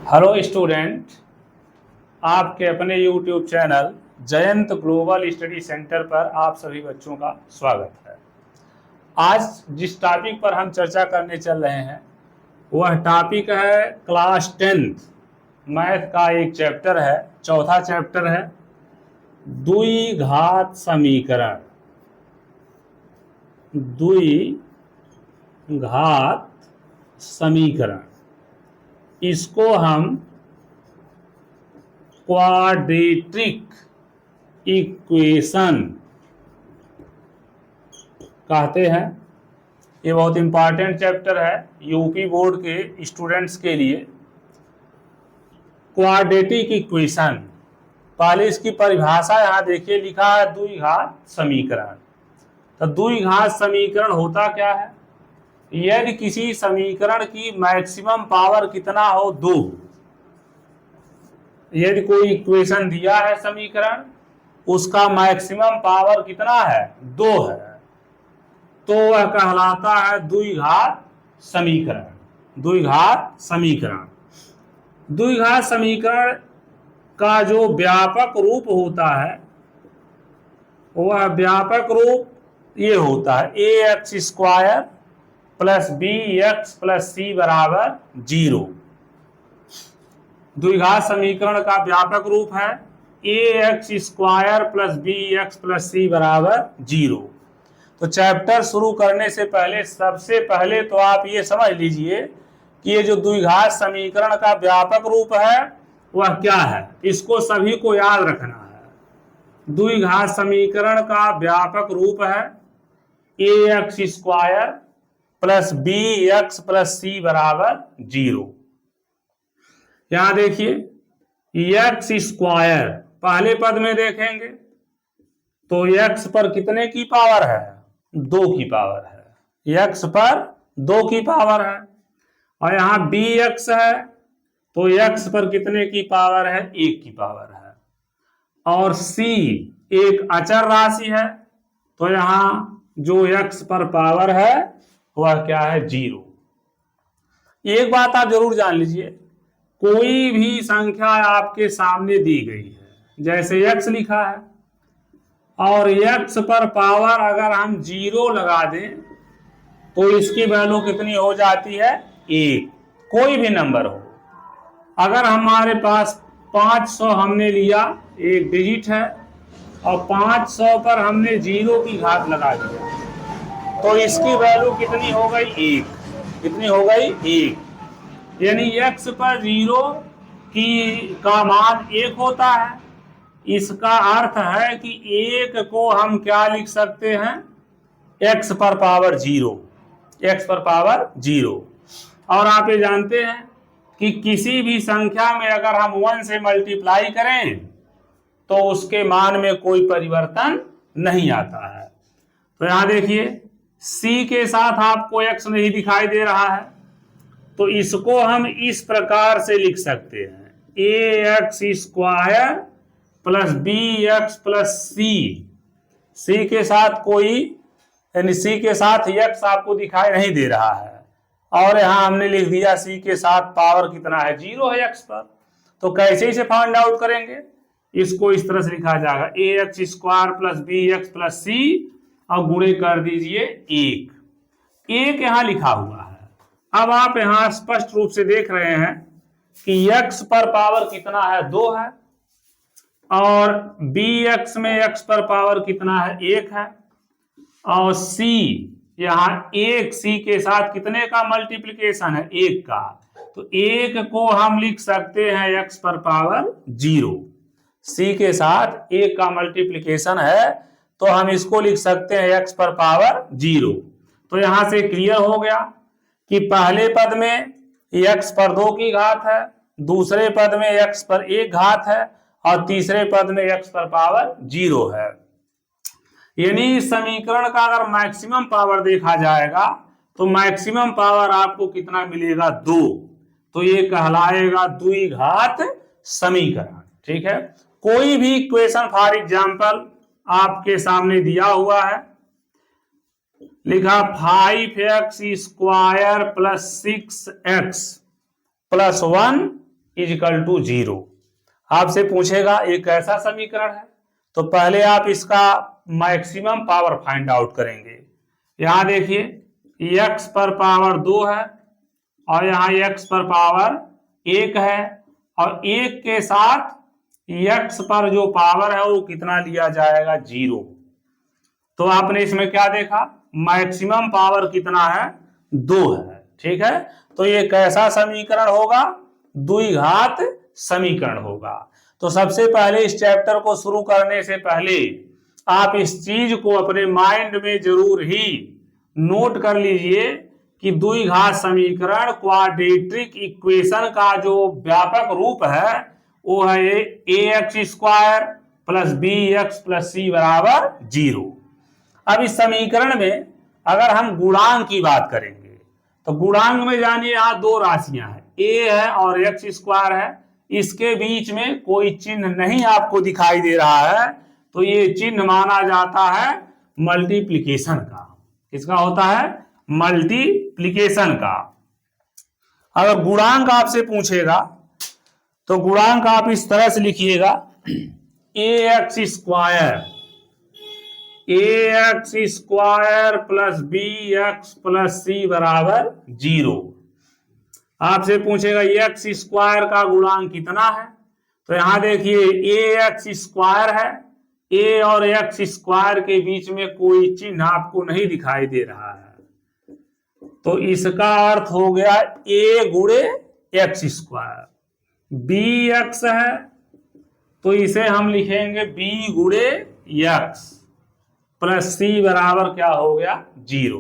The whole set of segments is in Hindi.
हेलो स्टूडेंट, आपके अपने YouTube channel Jayant global study centre पर आप सभी बच्चों का स्वागत है। आज जिस टॉपिक पर हम चर्चा करने चल रहे हैं वह टॉपिक है क्लास 10th मैथ का एक चैप्टर है, चौथा चैप्टर है द्विघात समीकरण। द्विघात समीकरण, इसको हम क्वाड्रेटिक इक्वेशन कहते हैं। ये बहुत इंपॉर्टेंट चैप्टर है यूपी बोर्ड के स्टूडेंट्स के लिए। क्वाड्रेटिक इक्वेशन, पहले इसकी परिभाषा यहाँ देखिए, लिखा है द्विघात समीकरण। तो द्विघात समीकरण होता क्या है? यदि किसी समीकरण की मैक्सिमम पावर कितना हो, 2। यदि कोई इक्वेशन दिया है समीकरण, उसका मैक्सिमम पावर कितना है, 2 है, तो वह कहलाता है द्विघात समीकरण। द्विघात समीकरण, द्विघात समीकरण का जो व्यापक रूप होता है वह व्यापक रूप ये होता है ax² + bx + c बराबर 0। द्विघात समीकरण का व्यापक रूप है ax² + bx + c बराबर 0। तो चैप्टर शुरू करने से पहले सबसे पहले तो आप ये समझ लीजिए कि ये जो द्विघात समीकरण का व्यापक रूप है वह क्या है, इसको सभी को याद रखना है। द्विघात समीकरण का व्यापक रूप है ax² + bx + c बराबर 0। यहां देखिए x², पहले पद में देखेंगे तो x पर कितने की पावर है, 2 की पावर है। x पर 2 की पावर है। और यहां bx है तो x पर कितने की पावर है, 1 की पावर है। और c एक अचर राशि है, तो यहां जो x पर पावर है वह क्या है, 0। एक बात आप जरूर जान लीजिए, कोई भी संख्या आपके सामने दी गई है, जैसे x लिखा है, और x पर पावर अगर हम 0 लगा दें तो इसकी वैल्यू कितनी हो जाती है, 1। कोई भी नंबर हो, अगर हमारे पास 500 हमने लिया, एक डिजिट है, और 500 पर हमने 0 की घात लगा दिया तो इसकी वैल्यू कितनी हो गई, 1। कितनी हो गई, 1। यानी x पर 0 का मान 1 होता है। इसका अर्थ है कि 1 को हम क्या लिख सकते हैं, x पर पावर 0, x पर पावर 0। और आप ये जानते हैं कि किसी भी संख्या में अगर हम 1 से मल्टीप्लाई करें तो उसके मान में कोई परिवर्तन नहीं आता है। तो यहां देखिए c के साथ आपको x नहीं दिखाई दे रहा है, तो इसको हम इस प्रकार से लिख सकते हैं ax² + bx + c। c के साथ कोई, यानी c के साथ x आपको दिखाई नहीं दे रहा है, और यहां हमने लिख दिया c के साथ पावर कितना है, 0 है x पर। तो कैसे इसे फाइंड आउट करेंगे, इसको इस तरह से लिखा जाएगा ax² + bx + c और गुणे कर दीजिए 1 यहां लिखा हुआ है। अब आप यहां स्पष्ट रूप से देख रहे हैं कि x पर पावर कितना है, 2 है, और bx में x पर पावर कितना है, 1 है, और c यहां 1 c के साथ कितने का मल्टीप्लिकेशन है, 1 का। तो 1 को हम लिख सकते हैं x पर पावर 0। c के साथ 1 का मल्टीप्लिकेशन है तो हम इसको लिख सकते हैं x पर पावर 0। तो यहां से क्लियर हो गया कि पहले पद में x पर 2 की घात है, दूसरे पद में x पर 1 घात है, और तीसरे पद में x पर पावर 0 है। यानी समीकरण का अगर मैक्सिमम पावर देखा जाएगा तो मैक्सिमम पावर आपको कितना मिलेगा, 2। तो ये कहलाएगा द्विघात समीकरण। ठीक है, कोई भी इक्वेशन फॉर एग्जांपल आपके सामने दिया हुआ है, लिखा 5x² + 6x + 1 इजिकल टू 0। आपसे पूछेगा ये कैसा समीकरण है, तो पहले आप इसका मैक्सिमम पावर फाइंड आउट करेंगे। यहां देखिए x पर पावर 2 है और यहाँ x पर पावर 1 है, और 1 के साथ x पर जो पावर है वो कितना लिया जाएगा, 0। तो आपने इसमें क्या देखा, मैक्सिमम पावर कितना है, 2 है। ठीक है, तो ये कैसा समीकरण होगा, द्विघात समीकरण होगा। तो सबसे पहले इस चैप्टर को शुरू करने से पहले आप इस चीज को अपने माइंड में जरूर ही नोट कर लीजिए कि द्विघात समीकरण क्वाड्रेटिक इक्वेशन का जो व्यापक रूप है वो है ax² plus bx plus c बराबर 0। अब इस समीकरण में अगर हम गुणांक की बात करेंगे तो गुणांक में जानिए यहाँ दो राशियां हैं, a है और x² है। इसके बीच में कोई चिन्ह नहीं आपको दिखाई दे रहा है, तो ये चिन्ह माना जाता है मल्टीप्लिकेशन का। किसका होता है, मल्टीप्लिकेशन का। अगर गुणांक आपसे पूछेगा तो गुणांक आप इस तरह से लिखिएगा, ax² plus bx plus c बराबर 0। आपसे पूछेगा x² का गुणांक कितना है, तो यहां देखिए ax² है, a और x² के बीच में कोई चिन्ह आपको नहीं दिखाई दे रहा है, तो इसका अर्थ हो गया a गुणे x²। bx है तो इसे हम लिखेंगे b गुणे x प्लस c बराबर क्या हो गया, 0।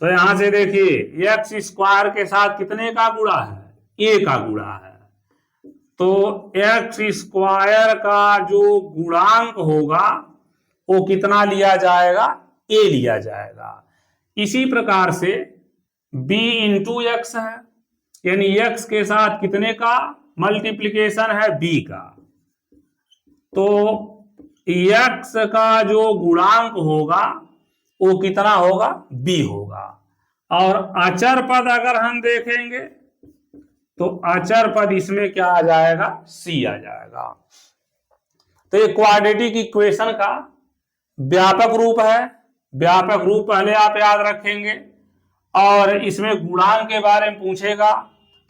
तो यहां से देखिए x² के साथ कितने का गुणा है, a का गुणा है, तो x² का जो गुणांक होगा वो कितना लिया जाएगा, a लिया जाएगा। इसी प्रकार से b इंटू x है, यानी x के साथ कितने का मल्टीप्लिकेशन है, b का, तो x का जो गुणांक होगा वो कितना होगा, b होगा। और अचर पद अगर हम देखेंगे तो अचर पद इसमें क्या आ जाएगा, c आ जाएगा। तो ये क्वाड्रेटिक इक्वेशन का व्यापक रूप है। व्यापक रूप पहले आप याद रखेंगे, और इसमें गुणांक के बारे में पूछेगा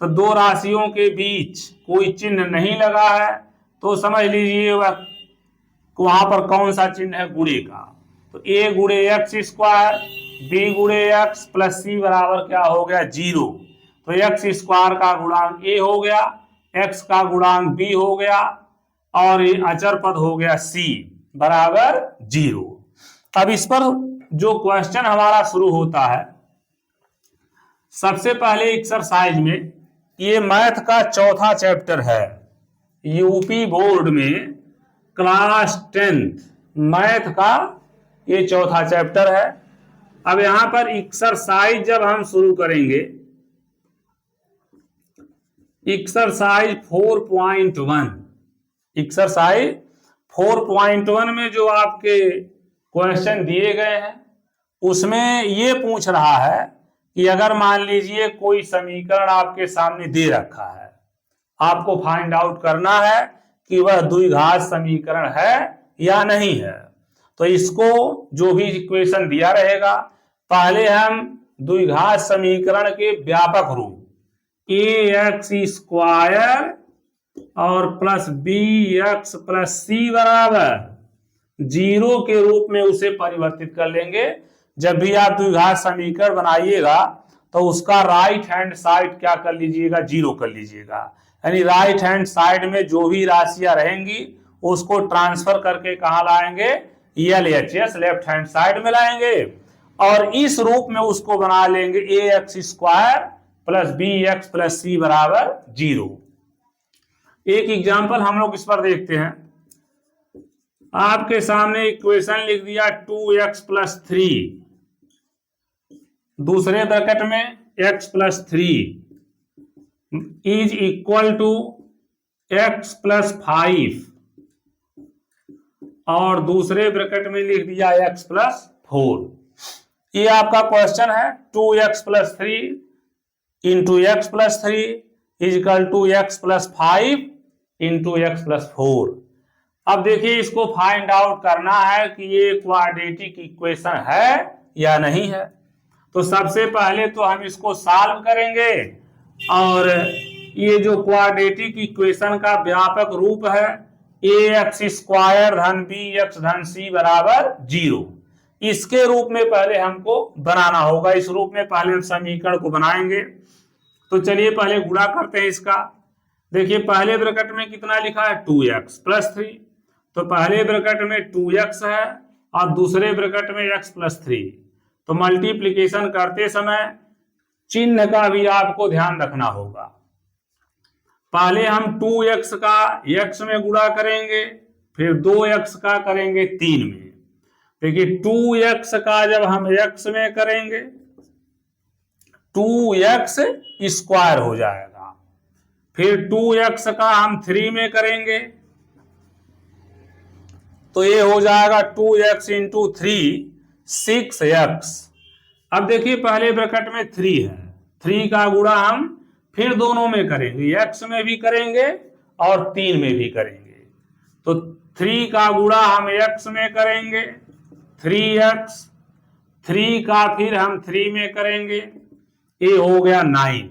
तो दो राशियों के बीच कोई चिन्ह नहीं लगा है, तो समझ लीजिए वहां पर कौन सा चिन्ह है, गुणे का। तो a गुणे x² b गुणे x प्लस c बराबर क्या हो गया, 0। तो x² का गुणांक a हो गया, x का गुणांक b हो गया, और ये अचर पद हो गया c बराबर 0। अब इस पर जो क्वेश्चन हमारा शुरू होता है, सबसे पहले एक्सरसाइज में, ये मैथ का चौथा चैप्टर है, यूपी बोर्ड में क्लास 10th मैथ का ये चौथा चैप्टर है। अब यहां पर एक्सरसाइज जब हम शुरू करेंगे, एक्सरसाइज 4.1, एक्सरसाइज 4.1 में जो आपके क्वेश्चन दिए गए हैं उसमें ये पूछ रहा है कि अगर मान लीजिए कोई समीकरण आपके सामने दे रखा है, आपको फाइंड आउट करना है कि वह द्विघात समीकरण है या नहीं है। तो इसको जो भी इक्वेशन दिया रहेगा, पहले हम द्विघात समीकरण के व्यापक रूप ax² और प्लस bx प्लस c बराबर 0 के रूप में उसे परिवर्तित कर लेंगे। जब भी आप द्विघात समीकरण बनाइएगा तो उसका राइट हैंड साइड क्या कर लीजिएगा, 0 कर लीजिएगा, यानी राइट हैंड साइड में जो भी राशियां रहेंगी उसको ट्रांसफर करके कहां लाएंगे, LHS लेफ्ट हैंड साइड में लाएंगे, और इस रूप में उसको बना लेंगे ax² plus bx plus c बराबर 0। एक एग्जाम्पल हम लोग इस पर देखते हैं। आपके सामने इक्वेशन लिख दिया 2x प्लस 3, दूसरे ब्रैकेट में x plus 3 is equal to x plus 5, और दूसरे ब्रैकेट में लिख दिया x प्लस 4। ये आपका क्वेश्चन है, 2x plus 3 into x plus 3 is equal to x plus 5 into x plus 4। अब देखिए इसको फाइंड आउट करना है कि ये क्वाड्रेटिक इक्वेशन है या नहीं है। तो सबसे पहले तो हम इसको सॉल्व करेंगे और ये जो क्वाड्रेटिक इक्वेशन का व्यापक रूप है ए एक्स स्क्वायर धन बी एक्स धन सी बराबर 0, इसके रूप में पहले हमको बनाना होगा। इस रूप में पहले हम समीकरण को बनाएंगे। तो चलिए पहले गुणा करते हैं इसका। देखिए पहले ब्रैकेट में कितना लिखा है 2x प्लस 3, तो पहले ब्रैकेट में 2x है और दूसरे ब्रैकेट में x प्लस 3। तो मल्टीप्लीकेशन करते समय चिन्ह का भी आपको ध्यान रखना होगा। पहले हम 2x का x में गुणा करेंगे, फिर 2x का करेंगे 3 में। देखिए 2x का जब हम x में करेंगे 2x स्क्वायर हो जाएगा, फिर 2x का हम 3 में करेंगे तो ये हो जाएगा 2x इंटू 3 6x। अब देखिए पहले ब्रैकेट में 3 है, 3 का गुणा हम फिर दोनों में करेंगे, x में भी करेंगे और 3 में भी करेंगे। तो 3 का गुणा हम x में करेंगे 3x, 3 का फिर हम 3 में करेंगे, ये हो गया 9।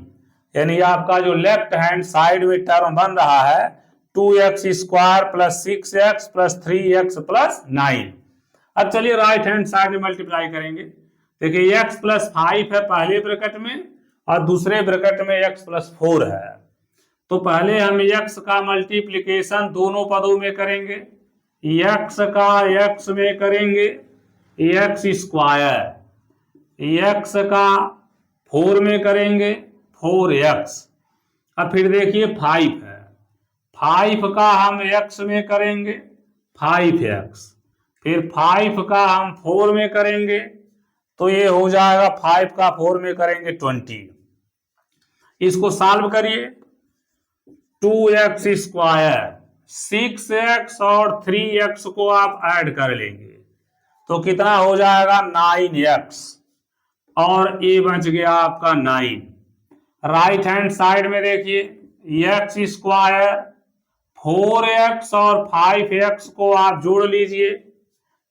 यानी आपका जो लेफ्ट हैंड साइड में टर्म बन रहा है 2x square plus 6x plus 3x plus 9। अब चलिए राइट हैंड साइड में मल्टीप्लाई करेंगे। देखिए x प्लस 5 है पहले ब्रैकेट में और दूसरे ब्रैकेट में x प्लस 4 है। तो पहले हम x का मल्टीप्लिकेशन दोनों पदों में करेंगे, x का x में करेंगे x स्क्वायर, x का 4 में करेंगे 4x। अब फिर देखिए 5 है, 5 का हम x में करेंगे 5x, फिर 5 का हम 4 में करेंगे तो ये हो जाएगा 5 का 4 में करेंगे 20। इसको सॉल्व करिए, 2x स्क्वायर 6x और 3x को आप ऐड कर लेंगे तो कितना हो जाएगा 9x और ये बच गया आपका 9। राइट हैंड साइड में देखिए x स्क्वायर 4x और 5x को आप जोड़ लीजिए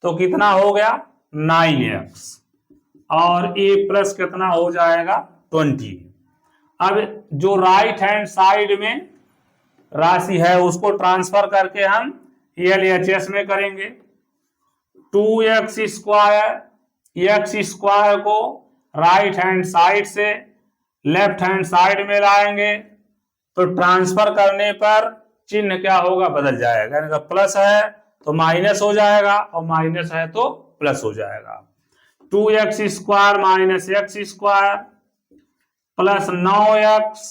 तो कितना हो गया 9x और ये प्लस कितना हो जाएगा 20। अब जो राइट हैंड साइड में राशि है उसको ट्रांसफर करके हम LHS में करेंगे। 2x स्क्वायर, x स्क्वायर को राइट हैंड साइड से लेफ्ट हैंड साइड में लाएंगे तो ट्रांसफर करने पर चिन्ह क्या होगा बदल जाएगा, यानी प्लस है तो माइनस हो जाएगा और माइनस है तो प्लस हो जाएगा। 2x square minus x square plus 9x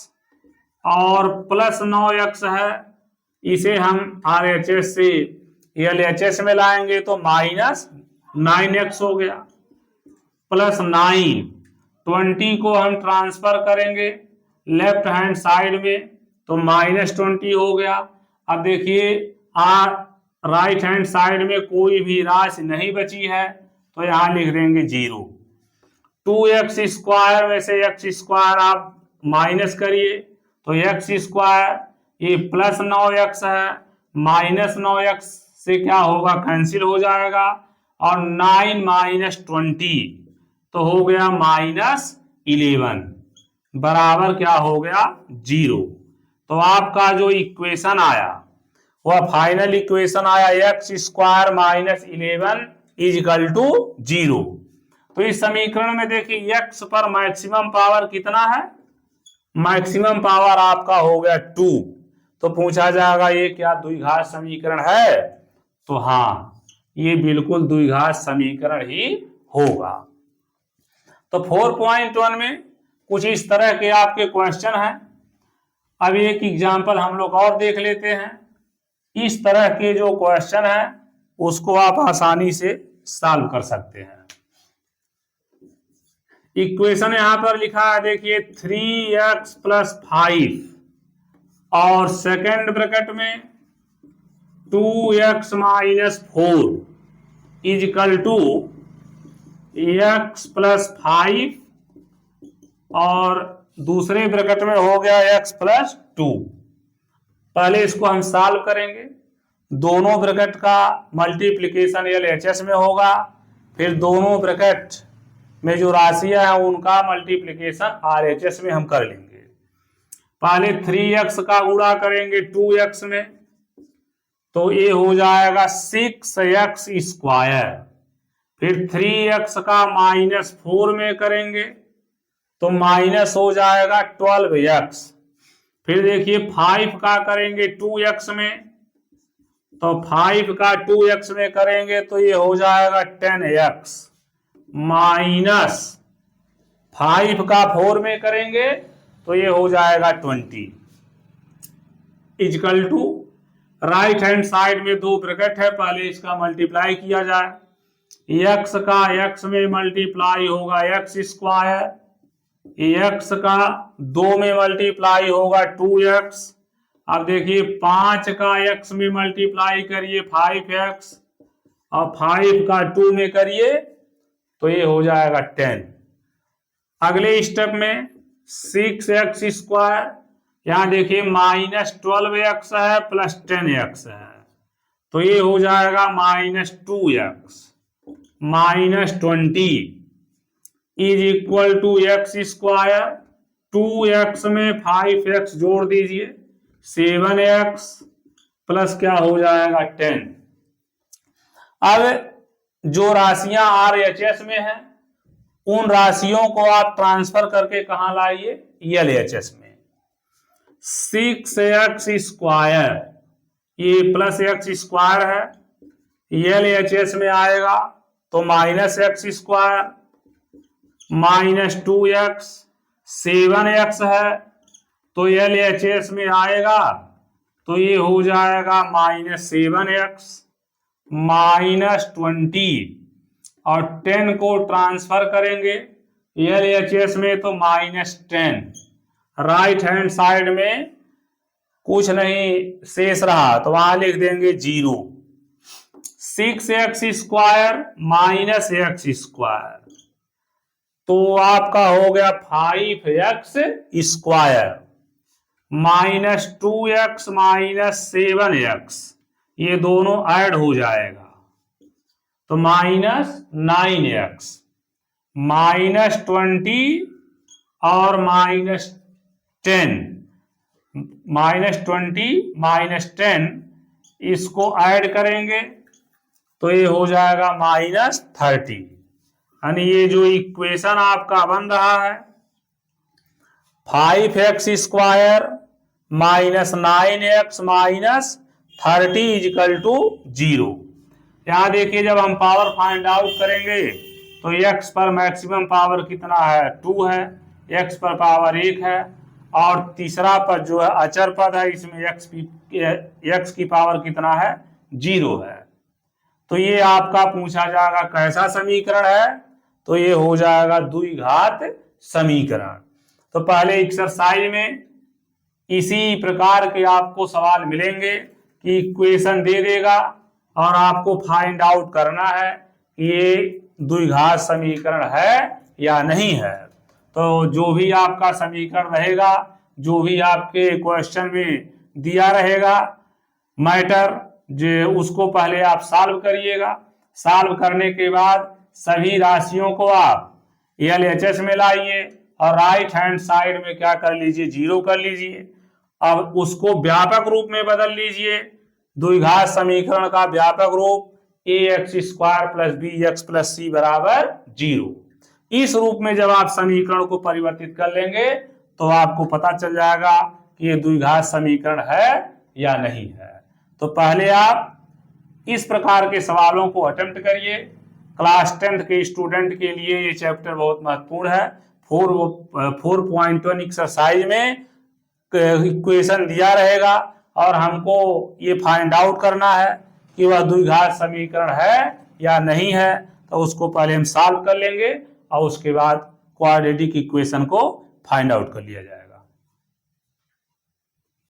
और प्लस 9x है, इसे हम RHS से LHS में लाएंगे तो माइनस 9x हो गया, प्लस 9। 20 को हम ट्रांसफर करेंगे लेफ्ट हैंड साइड में तो माइनस 20 हो गया। अब देखिए राइट हैंड साइड में कोई भी राशि नहीं बची है तो यहां लिख देंगे 0। 2x स्क्वायर में से x स्क्वायर आप माइनस करिए तो x स्क्वायर ये प्लस 9x है, माइनस 9x से क्या होगा कैंसिल हो जाएगा और 9 माइनस 20 तो हो गया माइनस 11 बराबर क्या हो गया 0। तो आपका जो इक्वेशन आया वह फाइनल इक्वेशन आया x square minus 11 is equal to 0। तो इस समीकरण में देखिए x पर मैक्सिमम पावर कितना है, मैक्सिमम पावर आपका हो गया 2। तो पूछा जाएगा ये क्या द्विघात समीकरण है, तो हाँ ये बिल्कुल द्विघात समीकरण ही होगा। तो 4.1 में कुछ इस तरह के आपके क्वेश्चन हैं। अब एक एग्जांपल हम लोग और देख लेते हैं। इस तरह के जो क्वेश्चन है उसको आप आसानी से सॉल्व कर सकते हैं। इक्वेशन यहां पर लिखा है देखिए 3x प्लस 5 और सेकेंड ब्रैकेट में 2x minus 4 is equal to x plus 5 और दूसरे ब्रैकेट में हो गया x प्लस 2। पहले इसको हम सॉल्व करेंगे, दोनों ब्रैकेट का मल्टीप्लिकेशन LHS में होगा, फिर दोनों ब्रैकेट में जो राशियां हैं उनका मल्टीप्लिकेशन RHS में हम कर लेंगे। पहले 3x का गुणा करेंगे 2x में, तो ये हो जाएगा 6x स्क्वायर। फिर 3x का -4 में करेंगे तो माइनस हो जाएगा 12x। फिर देखिए 5 का करेंगे 2x में, तो 5 का 2x में करेंगे तो ये हो जाएगा 10x माइनस 5 का 4 में करेंगे तो ये हो जाएगा 20 is equal to right hand side में दो ब्रैकेट है, पहले इसका मल्टीप्लाई किया जाए। x का x में मल्टीप्लाई होगा x स्क्वायर, x का 2 में मल्टीप्लाई होगा 2x। अब देखिए 5 का x में मल्टीप्लाई करिए 5x और 5 का 2 में करिए तो ये हो जाएगा 10। अगले स्टेप में 6x स्क्वायर, यहां देखिए -12x है प्लस 10x है, तो ये हो जाएगा -2x -20 is equal to x square. 2x में 5x जोड़ दीजिए 7x प्लस क्या हो जाएगा 10। अब जो राशियां RHS में हैं उन राशियों को आप ट्रांसफर करके कहां लाइए, LHS में। 6x स्क्वायर ये प्लस x स्क्वायर है, LHS में आएगा तो -x स्क्वायर -2x 7x है तो LHS में आएगा तो ये हो जाएगा -7x -20 और 10 को ट्रांसफर करेंगे LHS में तो -10। राइट हैंड साइड में कुछ नहीं शेष रहा तो वहां लिख देंगे 0। 6x स्क्वायर -x स्क्वायर तो आपका हो गया 5x स्क्वायर -2x -7x, ये दोनों ऐड हो जाएगा तो -9x -20 और -10 -20 इसको ऐड करेंगे तो ये हो जाएगा -30। यानी ये जो इक्वेशन आपका बन रहा है 5x square -9x -30 is equal to 0। यहां देखिए जब हम पावर फाइंड आउट करेंगे तो x पर मैक्सिमम पावर कितना है 2 है, x पर पावर 1 है और तीसरा पद जो है अचर पद है इसमें x की पावर कितना है 0 है। तो ये आपका पूछा जाएगा कैसा समीकरण है, तो ये हो जाएगा द्विघात समीकरण। तो पहले एक्सरसाइज में इसी प्रकार के आपको सवाल मिलेंगे कि इक्वेशन दे देगा और आपको फाइंड आउट करना है कि ये द्विघात समीकरण है या नहीं है। तो जो भी आपका समीकरण रहेगा, जो भी आपके क्वेश्चन में दिया रहेगा मैटर, जो उसको पहले आप सॉल्व करिएगा। सॉल्व करने के बाद सभी राशियों को आप LHS में लाइए और राइट हैंड साइड में क्या कर लीजिए 0 कर लीजिए। अब उसको व्यापक रूप में बदल लीजिए। द्विघात समीकरण का व्यापक रूप ax square plus bx plus c बराबर 0। इस रूप में जब आप समीकरण को परिवर्तित कर लेंगे तो आपको पता चल जाएगा कि ये द्विघात समीकरण है या नहीं है। तो पहले आप इस प्रकार के सवालों को अटेम्प्ट करिए। क्लास 10th के स्टूडेंट के लिए ये चैप्टर बहुत महत्वपूर्ण है। 4.1 एक्सरसाइज में इक्वेशन दिया रहेगा और हमको ये फाइंड आउट करना है कि वह द्विघात समीकरण है या नहीं है। तो उसको पहले हम सॉल्व कर लेंगे और उसके बाद क्वाड्रेटिक इक्वेशन को फाइंड आउट कर लिया जाए।